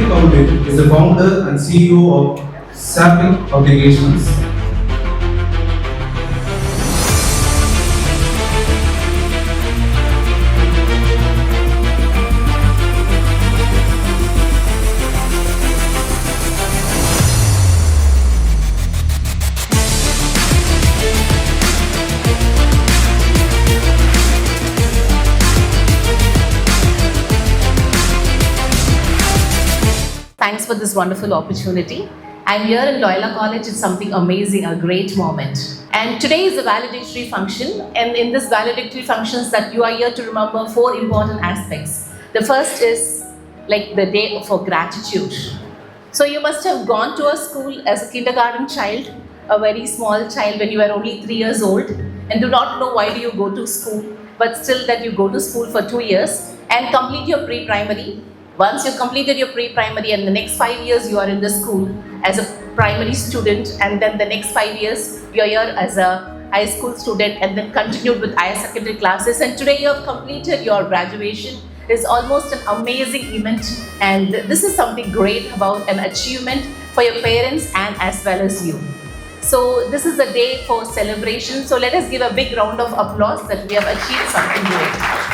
Koundit is the founder and CEO of Sapling Publications. Thanks for this wonderful opportunity. I'm here in Loyola College. It's something amazing, a great moment. And today is a valedictory function. And in this valedictory functions that you are here to remember 4 important aspects. The first is like the day for gratitude. So you must have gone to a school as a kindergarten child, a very small child when you were only 3 years old, and do not know why do you go to school, but still that you go to school for 2 years and complete your pre-primary. Once you've completed your pre-primary and the next 5 years you are in the school as a primary student, and then the next 5 years you're here as a high school student, and then continued with higher secondary classes, and today you have completed your graduation. Is almost an amazing event, and this is something great about an achievement for your parents and as well as you. So this is a day for celebration. So let us give a big round of applause that we have achieved something great.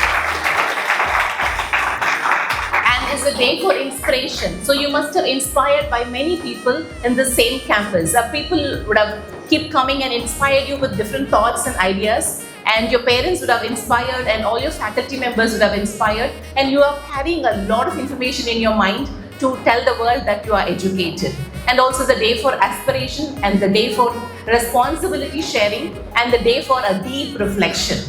Is a day for inspiration. So you must have inspired by many people in the same campus. People would have keep coming and inspired you with different thoughts and ideas, and your parents would have inspired, and all your faculty members would have inspired, and you are carrying a lot of information in your mind to tell the world that you are educated. And also the day for aspiration, and the day for responsibility sharing, and the day for a deep reflection.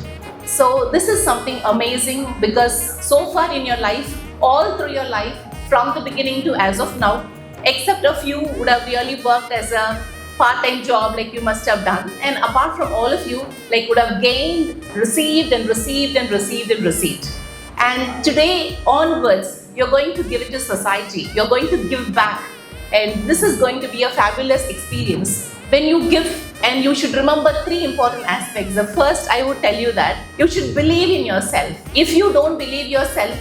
So this is something amazing, because so far in your life, all through your life, from the beginning to as of now, except a few would have really worked as a part-time job like you must have done, and apart from all of you, like would have gained, received and received and received and received. And today onwards, you're going to give it to society, you're going to give back, and this is going to be a fabulous experience. When you give, and you should remember 3 important aspects. The first, I would tell you that you should believe in yourself. If you don't believe yourself,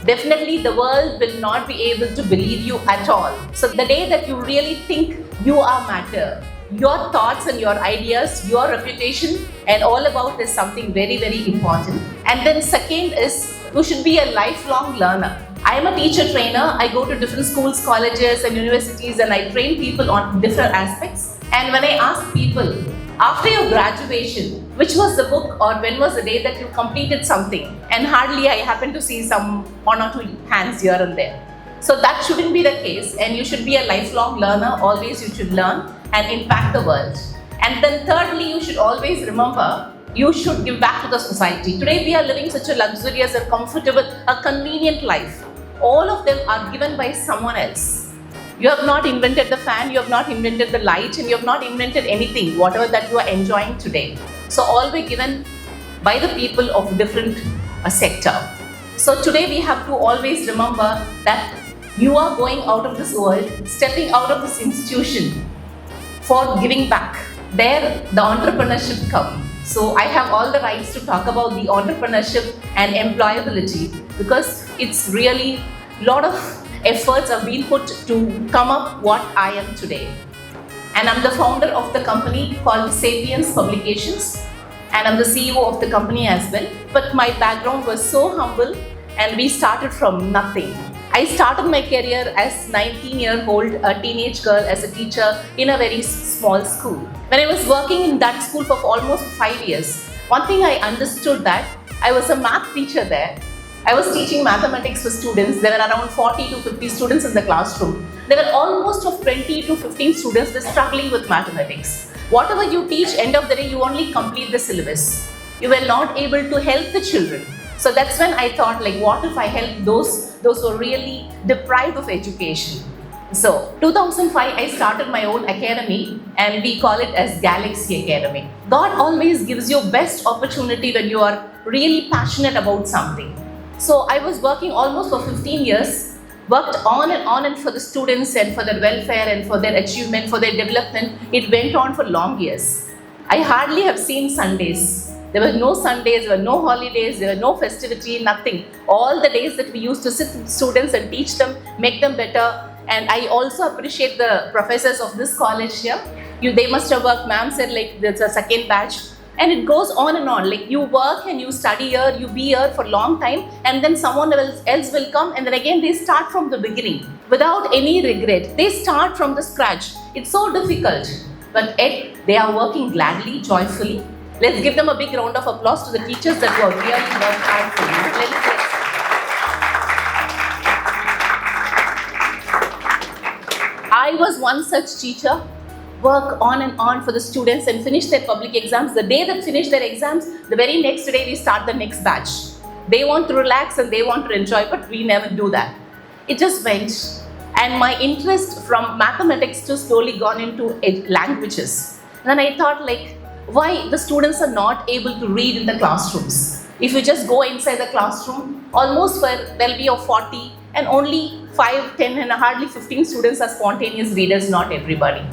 definitely the world will not be able to believe you at all. So the day that you really think you are matter, your thoughts and your ideas, your reputation and all about is something very, very important. And then second is, you should be a lifelong learner. I am a teacher trainer. I go to different schools, colleges and universities, and I train people on different aspects. And when I ask people, after your graduation, which was the book or when was the day that you completed something? And hardly I happen to see some 1 or 2 hands here and there. So that shouldn't be the case, and you should be a lifelong learner. Always you should learn and impact the world. And then thirdly, you should always remember, you should give back to the society. Today we are living such a luxurious and comfortable, a convenient life. All of them are given by someone else. You have not invented the fan, you have not invented the light, and you have not invented anything, whatever that you are enjoying today. So all were given by the people of different sector. So today we have to always remember that you are going out of this world, stepping out of this institution for giving back. There the entrepreneurship comes. So I have all the rights to talk about the entrepreneurship and employability, because it's really a lot of efforts have been put to come up what I am today. And I'm the founder of the company called Sapiens Publications, and I'm the CEO of the company as well. But my background was so humble, and we started from nothing. I started my career as 19-year-old, a teenage girl, as a teacher in a very small school. When I was working in that school for almost 5 years, one thing I understood that I was a math teacher there. I was teaching mathematics for students. There were around 40 to 50 students in the classroom. There were almost of 20 to 15 students were struggling with mathematics. Whatever you teach, end of the day, you only complete the syllabus. You were not able to help the children. So that's when I thought, like, what if I help those who are really deprived of education? So 2005, I started my own academy, and we call it as Galaxy Academy. God always gives you best opportunity when you are really passionate about something. So I was working almost for 15 years, worked on and for the students and for their welfare and for their achievement, for their development. It went on for long years. I hardly have seen Sundays. There were no Sundays, there were no holidays, there were no festivity, nothing. All the days that we used to sit with students and teach them, make them better. And I also appreciate the professors of this college here. They must have worked, ma'am said like there's a second batch. And it goes on and on. Like you work and you study here, you be here for a long time, and then someone else will come, and then again they start from the beginning without any regret. They start from the scratch. It's so difficult, but yet they are working gladly, joyfully. Let's give them a big round of applause to the teachers that were really worked hard for you. I was one such teacher. Work on and on for the students and finish their public exams. The day they finish their exams, the very next day we start the next batch. They want to relax and they want to enjoy, but we never do that. It just went. And my interest from mathematics to slowly gone into languages. And then I thought like, why the students are not able to read in the classrooms? If you just go inside the classroom, almost there'll be a 40 and only 5, 10 and hardly 15 students are spontaneous readers, not everybody.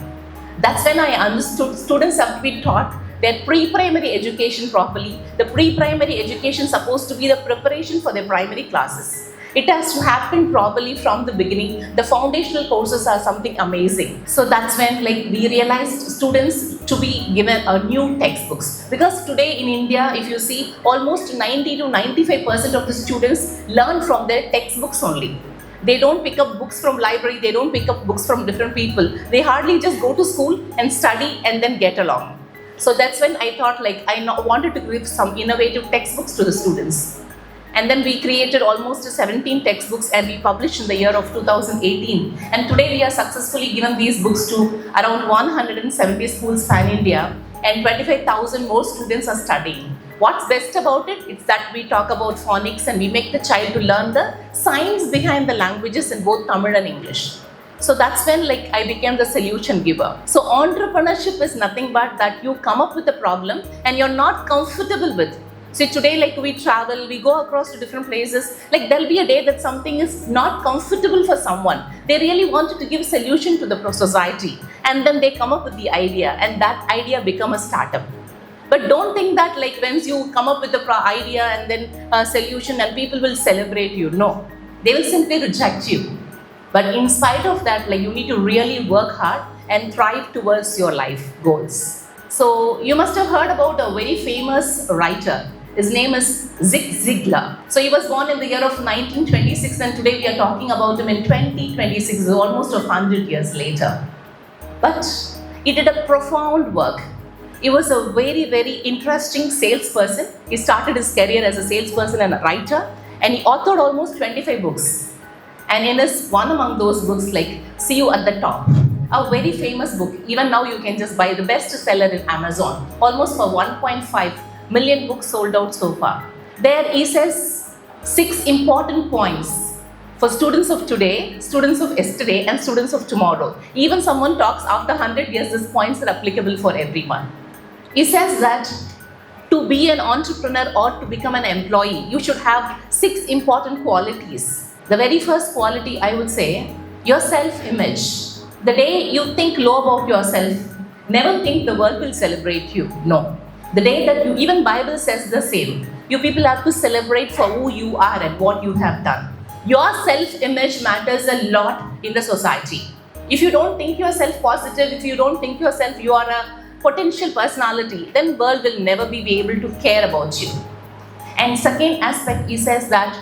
That's when I understood students have to be taught their pre-primary education properly. The pre-primary education is supposed to be the preparation for their primary classes. It has to happen properly from the beginning. The foundational courses are something amazing. So that's when we realized students to be given a new textbooks. Because today in India, if you see, almost 90 to 95% of the students learn from their textbooks only. They don't pick up books from library, they don't pick up books from different people. They hardly just go to school and study and then get along. So that's when I thought I wanted to give some innovative textbooks to the students. And then we created almost 17 textbooks and we published in the year of 2018. And today we are successfully given these books to around 170 schools pan-India, and 25,000 more students are studying. What's best about it? It's that we talk about phonics and we make the child to learn the science behind the languages in both Tamil and English. So that's when I became the solution giver. So entrepreneurship is nothing but that you come up with a problem and you're not comfortable with. See, today we travel, we go across to different places. There'll be a day that something is not comfortable for someone. They really wanted to give a solution to the society, and then they come up with the idea, and that idea become a startup. But don't think that once you come up with the idea and then a solution and people will celebrate you. No, they will simply reject you. But in spite of that, you need to really work hard and thrive towards your life goals. So you must have heard about a very famous writer. His name is Zig Ziglar. So he was born in the year of 1926, and today we are talking about him in 2026, almost 100 years later. But he did a profound work. He was a very, very interesting salesperson. He started his career as a salesperson and a writer, and he authored almost 25 books. And in his one among those books, See You at the Top, a very famous book. Even now you can just buy the bestseller in Amazon. Almost for 1.5 million books sold out so far. There he says 6 important points for students of today, students of yesterday, and students of tomorrow. Even someone talks after 100 years, these points are applicable for everyone. He says that to be an entrepreneur or to become an employee, you should have 6 important qualities. The very first quality, I would say, your self-image. The day you think low about yourself, never think the world will celebrate you. No. The day that you, even Bible says the same. You people have to celebrate for who you are and what you have done. Your self-image matters a lot in the society. If you don't think yourself positive, if you don't think yourself you are a potential personality, then world will never be able to care about you. And second aspect, he says that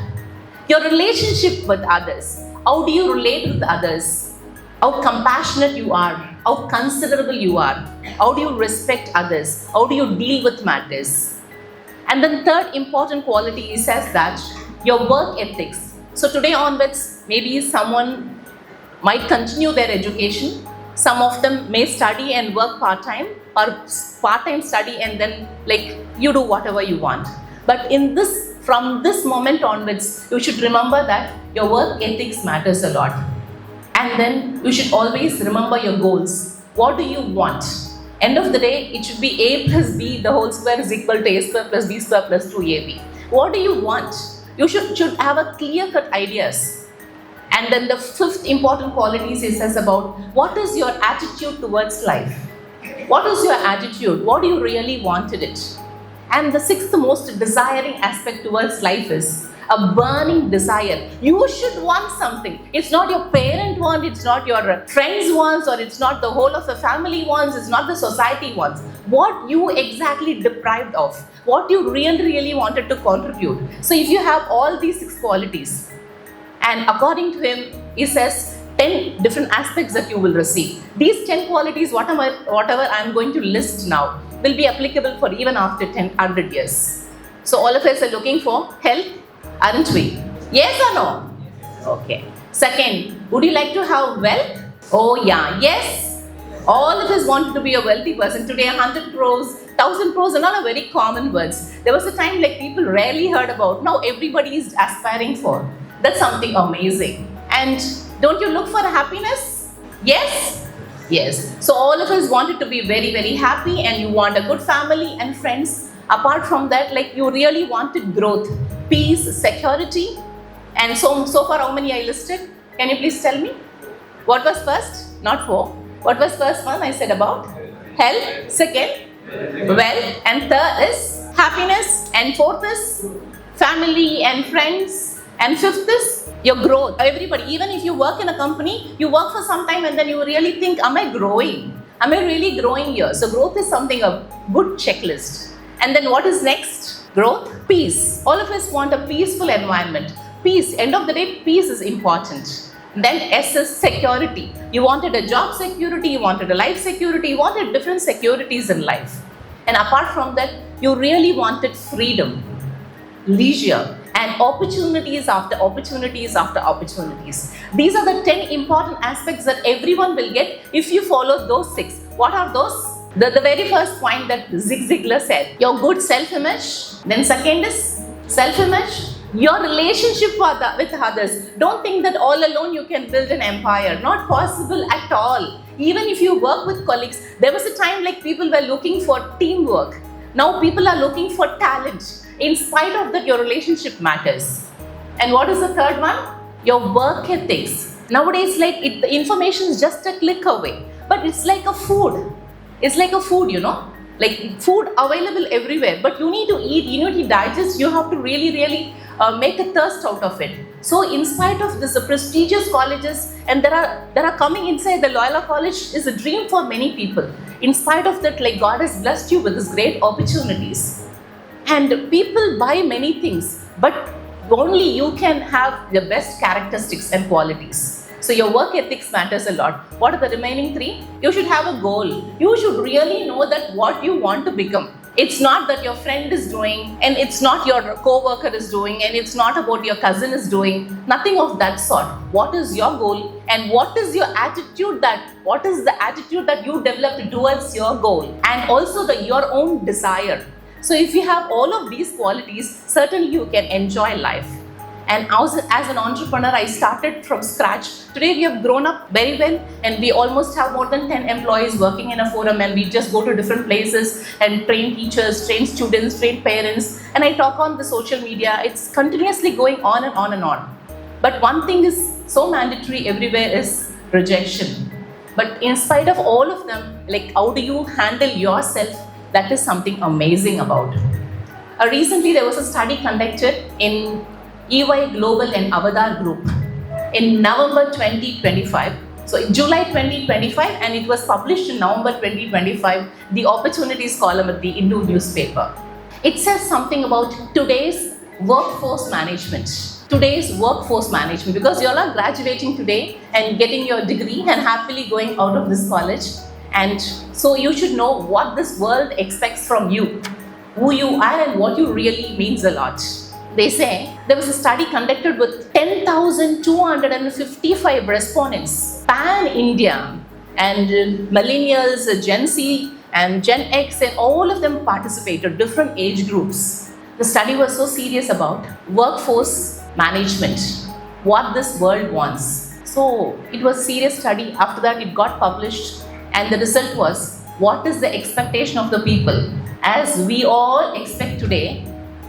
your relationship with others. How do you relate with others? How compassionate you are, how considerable you are, how do you respect others, how do you deal with matters. And then third important quality, he says that your work ethics. So today onwards, maybe someone might continue their education. Some of them may study and work part-time, or part-time study and then you do whatever you want. But from this moment onwards, you should remember that your work ethics matters a lot. And then you should always remember your goals. What do you want? End of the day, it should be A plus B the whole square is equal to A square plus B square plus 2AB. What do you want? You should have a clear-cut ideas. And then the fifth important qualities he says about what is your attitude towards life? What is your attitude? What do you really wanted it? And the sixth most desiring aspect towards life is a burning desire. You should want something. It's not your parent want, it's not your friends wants, or it's not the whole of the family wants, it's not the society wants. What you exactly deprived of, what you really wanted to contribute. So if you have all these 6 qualities, and according to him, he says 10 different aspects that you will receive. These 10 qualities, whatever I'm going to list now, will be applicable for even after 100 years. So all of us are looking for health, aren't we? Yes or no? Okay. Second, would you like to have wealth? Oh yeah, yes. All of us wanted to be a wealthy person. Today 100 crores, 1000 crores are not a very common words. There was a time like people rarely heard about. Now everybody is aspiring for. That's something amazing. And don't you look for happiness? Yes? Yes. So all of us wanted to be very happy, and you want a good family and friends. Apart from that, like you really wanted growth, peace, security. And so far how many I listed? Can you please tell me? What was first? Not 4. What was first one I said about? Health. Second, wealth. And third is happiness. And fourth is family and friends. And fifth is your growth. Everybody, even if you work in a company, you work for some time and then you really think, am I growing? Am I really growing here? So growth is something, a good checklist. And then what is next? Growth, peace. All of us want a peaceful environment. Peace, end of the day, peace is important. Then S is security. You wanted a job security, you wanted a life security, you wanted different securities in life. And apart from that, you really wanted freedom, leisure, and opportunities after opportunities after opportunities. These are the 10 important aspects that everyone will get if you follow those 6. What are those? The very first point that Zig Ziglar said, your good self-image. Then second is self-image. Your relationship with others. Don't think that all alone you can build an empire. Not possible at all. Even if you work with colleagues, there was a time like people were looking for teamwork. Now people are looking for talent. In spite of that, your relationship matters. And what is the third one? Your work ethics. Nowadays, like the information is just a click away. But it's like a food. It's like a food, you know. Like food available everywhere. But you need to eat, you need to digest. You have to really make a thirst out of it. So in spite of this, the prestigious colleges, and there are coming inside the Loyola College is a dream for many people. In spite of that, like God has blessed you with these great opportunities. And people buy many things, but only you can have the best characteristics and qualities. So your work ethics matters a lot. What are the remaining 3? You should have a goal. You should really know that what you want to become. It's not that your friend is doing, and it's not your co-worker is doing, and it's not about your cousin is doing. Nothing of that sort. What is your goal, and what is your attitude what is the attitude that you developed towards your goal, and also your own desire. So if you have all of these qualities, certainly you can enjoy life. And as an entrepreneur, I started from scratch. Today we have grown up very well, and we almost have more than 10 employees working in a forum, and we just go to different places and train teachers, train students, train parents. And I talk on the social media. It's continuously going on and on and on. But one thing is so mandatory everywhere is rejection. But in spite of all of them, like how do you handle yourself? That is something amazing about. Recently, there was a study conducted in EY Global and Avadar Group in November 2025. So in July 2025, and it was published in November 2025, the opportunities column at the Hindu newspaper. It says something about today's workforce management. Today's workforce management, because you all are graduating today and getting your degree and happily going out of this college. And so you should know what this world expects from you, who you are and what you really means a lot. They say there was a study conducted with 10,255 respondents, pan-India, and millennials, Gen Z and Gen X, and all of them participated, different age groups. The study was so serious about workforce management, what this world wants. So it was a serious study. After that, it got published. And the result was, what is the expectation of the people? As we all expect today,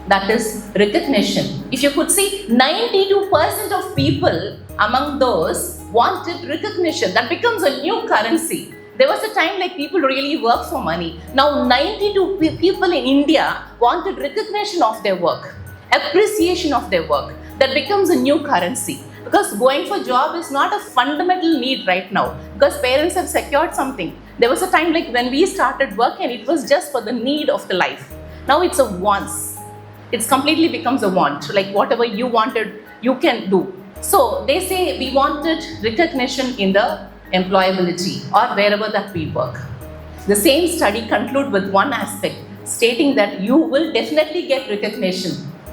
that is recognition. If you could see, 92% of people among those wanted recognition. That becomes a new currency. There was a time like people really work for money. Now 92 people in India wanted recognition of their work, appreciation of their work. That becomes a new currency. Because going for job is not a fundamental need right now. Because parents have secured something. There was a time like when we started work and it was just for the need of the life. Now it's a wants. It's completely becomes a want. Like whatever you wanted, you can do. So they say we wanted recognition in the employability or wherever that we work. The same study conclude with one aspect stating that you will definitely get recognition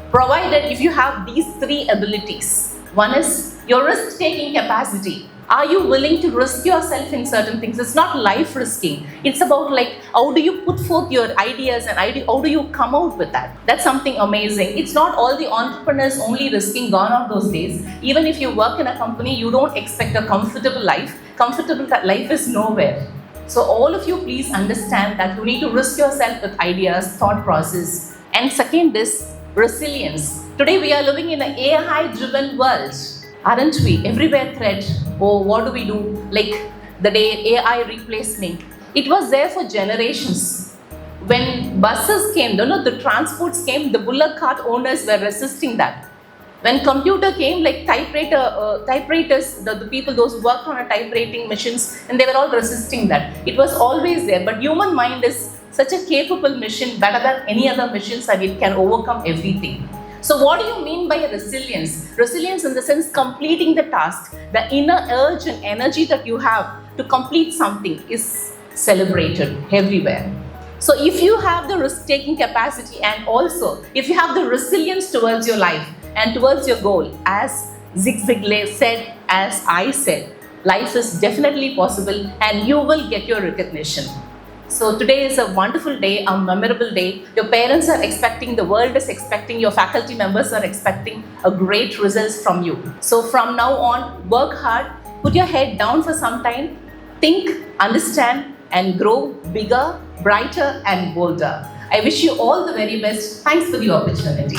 provided if you have these three abilities. One is your risk-taking capacity. Are you willing to risk yourself in certain things? It's not life risking. It's about like how do you put forth your ideas and how do you come out with that? That's something amazing. It's not all the entrepreneurs only risking, gone are those days. Even if you work in a company, you don't expect a comfortable life. Comfortable life is nowhere. So all of you please understand that you need to risk yourself with ideas, thought process. And second is resilience. Today we are living in an AI-driven world. Aren't we? Everywhere threat. Oh, what do we do? Like the day AI replaced me. It was there for generations. When buses came, the transports came, the bullock cart owners were resisting that. When computer came, like typewriters, the people, those who worked on a typewriting machines, and they were all resisting that. It was always there. But human mind is such a capable machine, better than any other machines, and it can overcome everything. So what do you mean by resilience? Resilience in the sense completing the task. The inner urge and energy that you have to complete something is celebrated everywhere. So if you have the risk-taking capacity and also if you have the resilience towards your life and towards your goal, as Zig Ziglar said, as I said, life is definitely possible and you will get your recognition. So today is a wonderful day, a memorable day. Your parents are expecting, the world is expecting, your faculty members are expecting a great results from you. So from now on, work hard, put your head down for some time, think, understand and grow bigger, brighter and bolder. I wish you all the very best. Thanks for the opportunity.